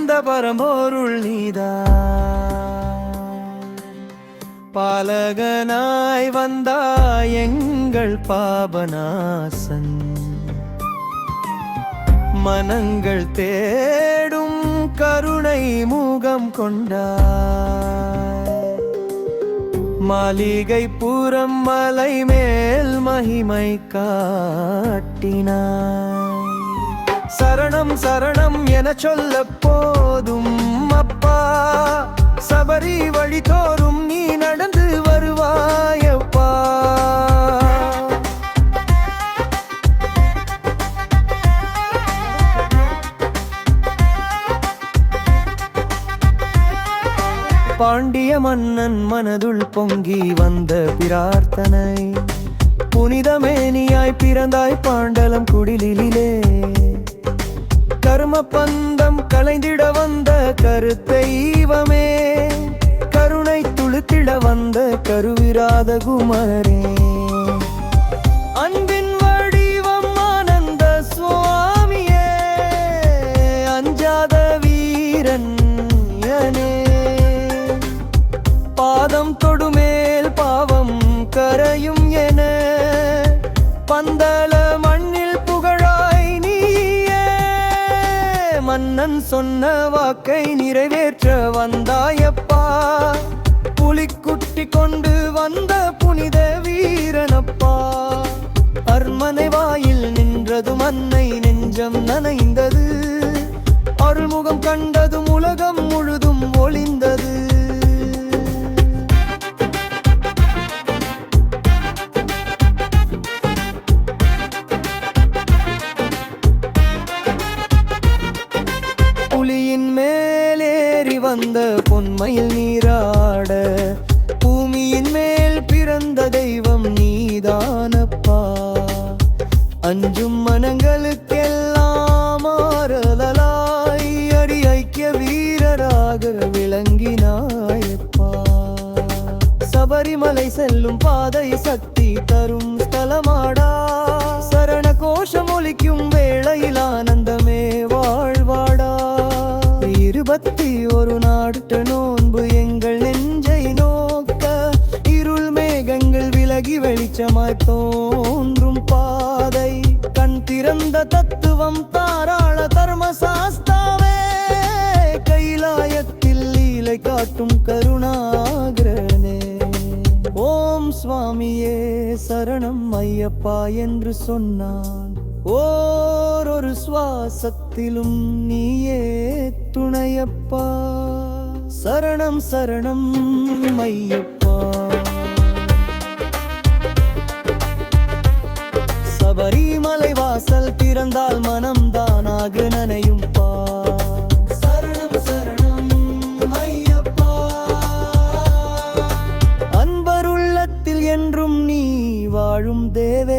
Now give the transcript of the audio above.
வந்த பரம்பொருள் நீதான். பாலகனாய் வந்தாய் எங்கள் பாபநாசன். மனங்கள் தேடும் கருணை முகம் கொண்டாய். மாளிகை புறம் மலை மேல் மகிமை காட்டினாய். சரணம் சரணம் என சொல்ல போதும் அப்பா, சபரி வழி தோறும் நீ நடந்து வருவாயப்பா. பாண்டிய மன்னன் மனதுள் பொங்கி வந்த பிரார்த்தனை. புனிதமேனியாய் பிறந்தாய் பாண்டலம் குடிலிலே. கர்ம பந்தம் கலைந்திட வந்த கருத்தெய்வமே. கருணை துளுத்திட வந்த கருவிராத குமரே. அன்பின் வடிவம் ஆனந்த சுவாமியே. அஞ்சாத வீரன் யனே. பாதம் தொடுமேல் பாவம் கரையும் என பந்தல மண்ணில் புகழாய் நீயே. மன்னன் சொன்ன வாக்கை நிறைவேற்ற வந்தாயப்பா. புலிக்குட்டி கொண்டு வந்த புனித வீரனப்பா. அரண்மனை வாயில் நின்றதும் அன்னை நெஞ்சம் நனைந்தது. அருள்முகம் கண்டதும் உலகம் முழுதும் ஒளிந்தது. புலியின் மேலேறி வந்த பொன்மையில் நீராட. பூமியின் மேல் பிறந்த தெய்வம் நீதானப்பா. அஞ்சும் மனங்களுக்கெல்லாம் ஆறுதலாய் அடி ஐக்கிய வீரராக விளங்கினாயப்பா. சபரிமலை செல்லும் பாதை சக்தி தரும் ஸ்தலமாடா. சரண கோஷம் ஒலிக்கும் வேளையில் ஆனந்தமே வாழ்வாடா. 21 நாடு நோன்பு எங்கள் நெஞ்சை நோக்க. இருள் மேகங்கள் விலகி வெளிச்சமாய் தோன்றும் பாதை. கண் திறந்த தத்துவம் தாராள தர்ம சாஸ்தாவே. கைலாயத்தில் லீலை காட்டும் கருணாகரனே. ஓம் சுவாமியே சரணம் ஐயப்பா என்று சொன்னான். ஓரொரு சுவாசத்திலும் நீயே துணையப்பா. சரணம் சரணம் ஐயப்பா. சபரிமலை வாசல் திறந்தால் மனம் தானாக நனையும் பா. சரணம் சரணம் ஐயப்பா. அன்பருள்ளத்தில் என்றும் நீ வாழும் தேவே.